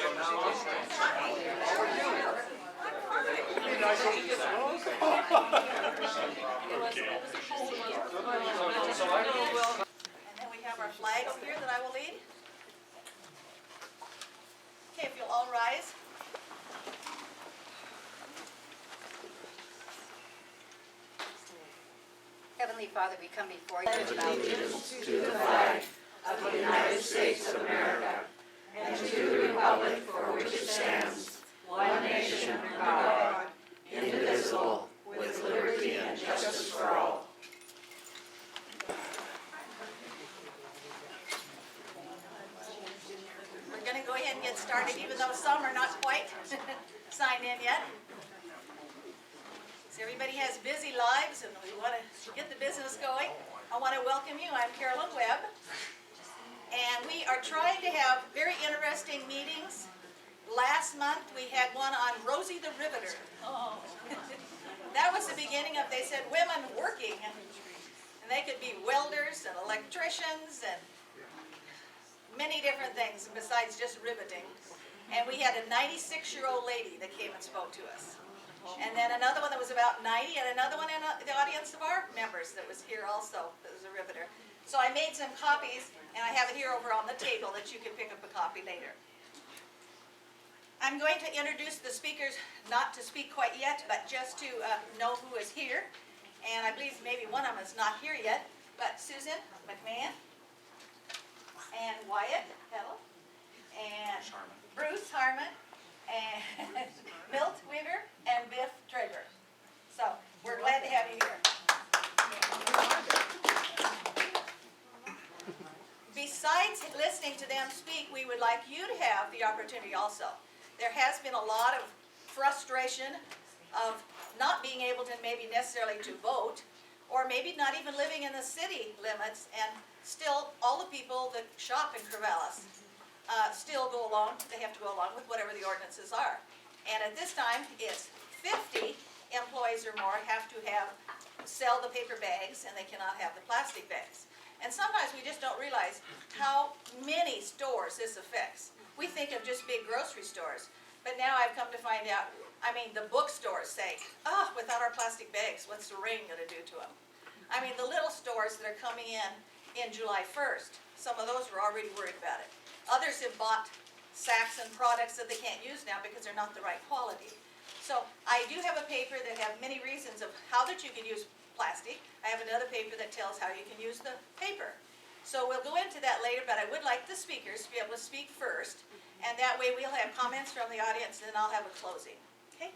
And then we have our flag up here that I will lead. Okay, if you'll all rise. Heavenly Father, we come before you. Allegiance to the flag of the United States of America and to the republic for which it stands, one nation under God, indivisible, with liberty and justice for all. We're going to go ahead and get started, even though some are not quite signed in yet. So everybody has busy lives, and we want to get the business going. I want to welcome you. I'm Carolyn Webb, and we are trying to have very interesting meetings. Last month we had one on Rosie the Riveter. That was the beginning of, they said, women working, and they could be welders and electricians and many different things besides just riveting. And we had a 96-year-old lady that came and spoke to us. And then another one that was about 90, and another one in the audience of our members that was here also, that was a riveter. So I made some copies, and I have it here over on the table that you can pick up a copy later. I'm going to introduce the speakers, not to speak quite yet, but just to know who is here. And I believe maybe one of them is not here yet, but Susan McMahon, and Wyatt Peddle, and Bruce Harmon, and Milt Weaver, and Biff Traeger. So, we're glad to have you here. Besides listening to them speak, we would like you to have the opportunity also. There has been a lot of frustration of not being able to maybe necessarily to vote, or maybe not even living in the city limits, and still all the people that shop in Corvallis still go along, they have to go along with whatever the ordinances are. And at this time, it's 50 employees or more have to sell the paper bags, and they cannot have the plastic bags. And sometimes we just don't realize how many stores this affects. We think of just big grocery stores, but now I've come to find out, I mean, the bookstores say, oh, without our plastic bags, what's the rain going to do to them? I mean, the little stores that are coming in July 1st, some of those were already worried about it. Others have bought sacks and products that they can't use now because they're not the right quality. So I do have a paper that have many reasons of how that you can use plastic. I have another paper that tells how you can use the paper. So we'll go into that later, but I would like the speakers to be able to speak first, and that way we'll have comments from the audience, and then I'll have a closing. Okay?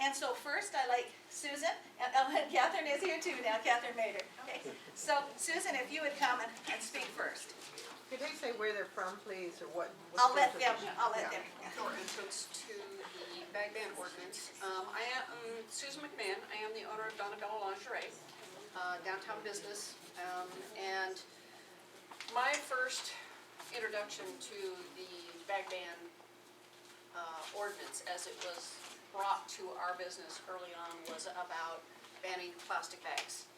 And so first I like Susan, and Catherine is here too now, Catherine Mader. Okay? So Susan, if you would come and speak first. Could they say where they're from, please, or what? I'll let them. Door entrance to the bag ban ordinance. I am Susan McMahon. I am the owner of Donabella Lingerie, downtown business, and my first introduction to the bag ban ordinance, as it was brought to our business early on, was about banning plastic bags.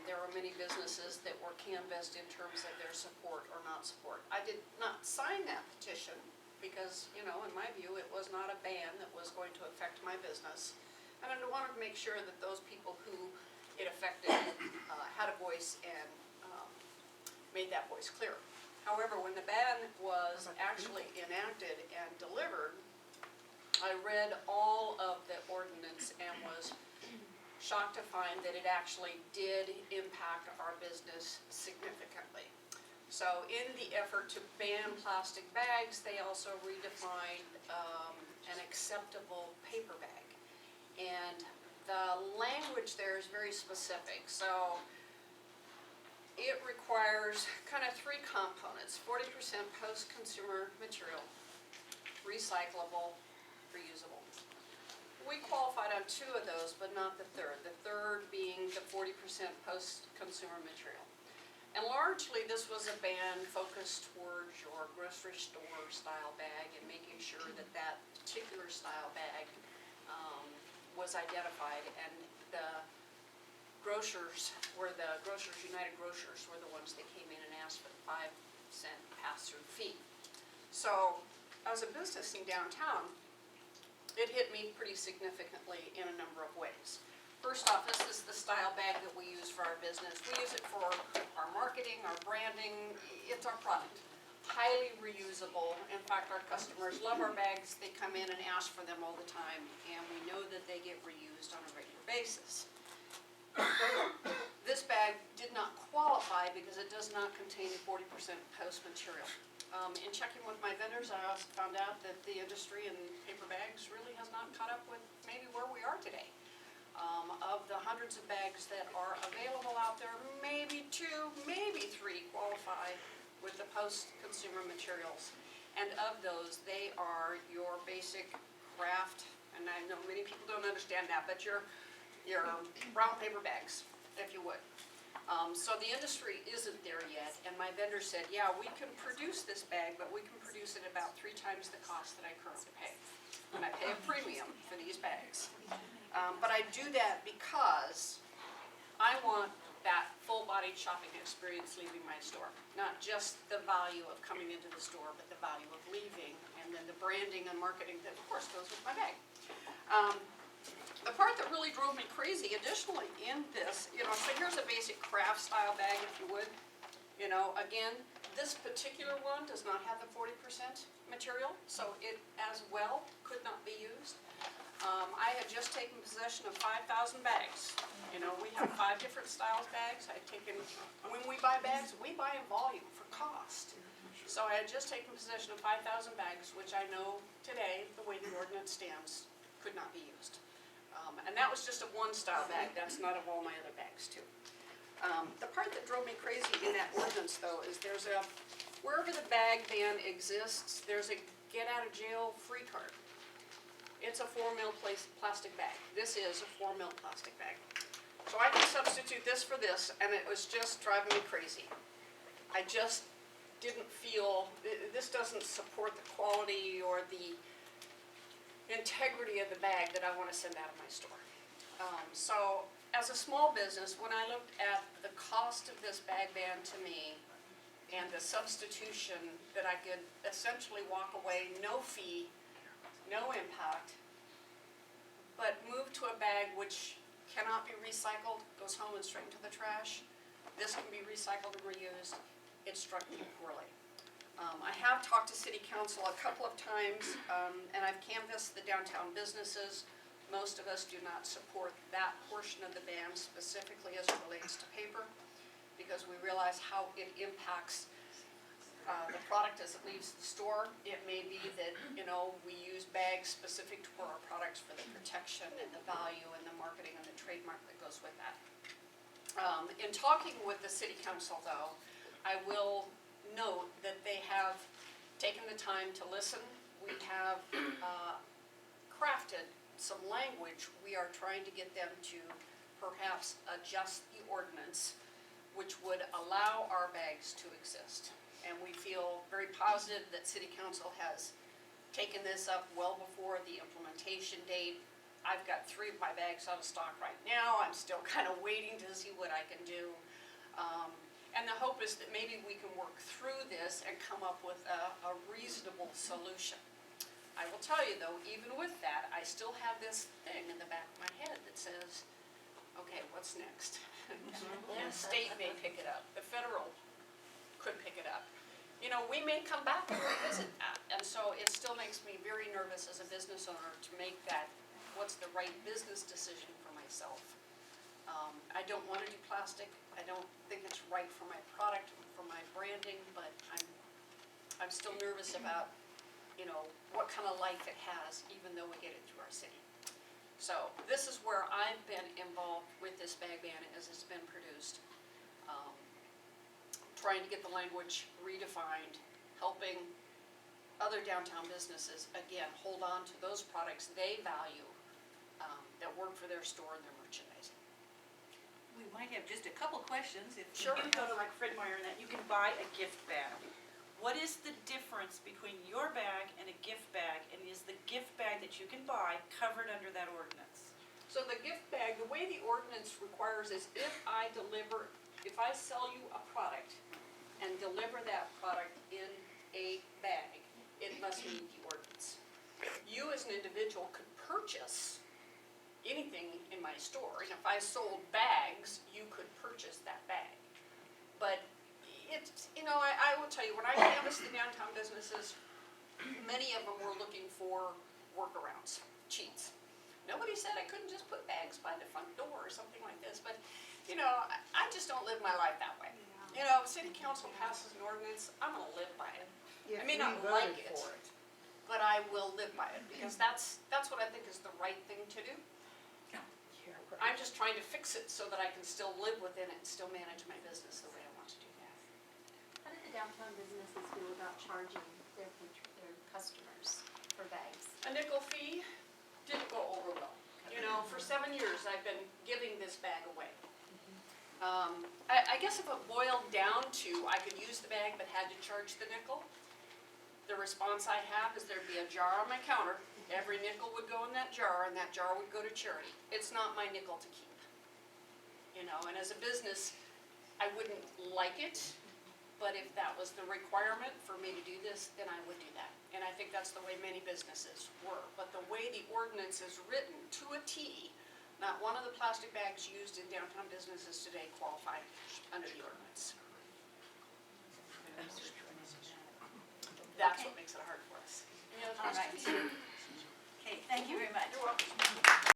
There were many businesses that were canvassed in terms of their support or not support. I did not sign that petition because, you know, in my view, it was not a ban that was going to affect my business. And I wanted to make sure that those people who it affected had a voice and made that voice clear. However, when the ban was actually enacted and delivered, I read all of the ordinance and was shocked to find that it actually did impact our business significantly. So in the effort to ban plastic bags, they also redefined an acceptable paper bag. And the language there is very specific. So it requires kind of three components: 40% post-consumer material, recyclable, reusable. We qualified on two of those, but not the third. The third being the 40% post-consumer material. And largely this was a ban focused towards your grocery store style bag and making sure that that particular style bag was identified, and the grocers were United Grocers were the ones that came in and asked for the 5-cent pass-through fee. So as a business in downtown, it hit me pretty significantly in a number of ways. First off, this is the style bag that we use for our business. We use it for our marketing, our branding, it's our product. Highly reusable. In fact, our customers love our bags. They come in and ask for them all the time, and we know that they get reused on a regular basis. This bag did not qualify because it does not contain 40% post material. In checking with my vendors, I also found out that the industry in paper bags really has not caught up with maybe where we are today. Of the hundreds of bags that are available out there, maybe 2, maybe 3 qualify with the post-consumer materials. And of those, they are your basic craft, and I know many people don't understand that, but your brown paper bags, if you would. So the industry isn't there yet, and my vendor said, yeah, we can produce this bag, but we can produce it about 3 times the cost that I currently pay. And I pay a premium for these bags. But I do that because I want that full-bodied shopping experience leaving my store. Not just the value of coming into the store, but the value of leaving, and then the branding and marketing that, of course, goes with my bag. The part that really drove me crazy additionally in this, so here's a basic craft style bag, if you would. Again, this particular one does not have the 40% material, so it as well could not be used. I had just taken possession of 5,000 bags. We have 5 different styles bags. When we buy bags, we buy in volume for cost. So I had just taken possession of 5,000 bags, which I know today, the way the ordinance stands, could not be used. And that was just a 1 style bag. That's not of all my other bags too. The part that drove me crazy in that ordinance though is wherever the bag ban exists, there's a get out of jail free card. It's a 4 mil plastic bag. This is a 4 mil plastic bag. So I can substitute this for this, and it was just driving me crazy. I just didn't feel, this doesn't support the quality or the integrity of the bag that I want to send out of my store. So as a small business, when I looked at the cost of this bag ban to me and the substitution that I could essentially walk away, no fee, no impact, but move to a bag which cannot be recycled, goes home and straight into the trash. This can be recycled and reused. It struck me poorly. I have talked to City Council a couple of times, and I've canvassed the downtown businesses. Most of us do not support that portion of the ban specifically as it relates to paper, because we realize how it impacts the product as it leaves the store. It may be that, we use bags specific to our products for the protection and the value and the marketing and the trademark that goes with that. In talking with the City Council though, I will note that they have taken the time to listen. We have crafted some language. We are trying to get them to perhaps adjust the ordinance, which would allow our bags to exist. And we feel very positive that City Council has taken this up well before the implementation date. I've got 3 of my bags out of stock right now. I'm still kind of waiting to see what I can do. And the hope is that maybe we can work through this and come up with a reasonable solution. I will tell you though, even with that, I still have this thing in the back of my head that says, okay, what's next? The state may pick it up. The federal could pick it up. We may come back and revisit that. And so it still makes me very nervous as a business owner to make that, what's the right business decision for myself. I don't want to do plastic. I don't think it's right for my product, for my branding, but I'm still nervous about, what kind of life it has, even though we get it through our city. So this is where I've been involved with this bag ban as it's been produced. Trying to get the language redefined, helping other downtown businesses, again, hold on to those products they value that work for their store and their merchandising. We might have just a couple questions if. Sure. You can go to like Fred Meyer and that, you can buy a gift bag. What is the difference between your bag and a gift bag, and is the gift bag that you can buy covered under that ordinance? So the gift bag, the way the ordinance requires is if I sell you a product and deliver that product in a bag, it must meet the an individual could purchase anything in my store, and if I sold bags, you could purchase that bag. But it's, I will tell you, when I canvassed the downtown businesses, many of them were looking for workarounds, cheats. Nobody said I couldn't just put bags by the front door or something like this, but, I just don't live my life that way. If city council passes an ordinance, I'm gonna live by it. If I may we not voted like it, for it. but I will live by it, because that's what I think is the right thing to do. I'm just trying to fix it so that I can still live within it and still manage my business the way I want to do that. How did the downtown businesses feel about charging their customers for bags? A nickel fee didn't go over well. For 7 years, I've been giving this bag away. I guess if it boiled down to I could use the bag but had to charge the nickel, the response I have is there'd be a jar on my counter. Every nickel would go in that jar, and that jar would go to charity. It's not my nickel to keep. And as a business, I wouldn't like it, but if that was the requirement for me to do this, then I would do that. And I think that's the way many businesses were. But the way the ordinance is written to a T, not one of the plastic bags used in downtown businesses today qualify under the ordinance. That's what makes it hard for us. Any other All right. questions? Okay, thank you very much. You're welcome.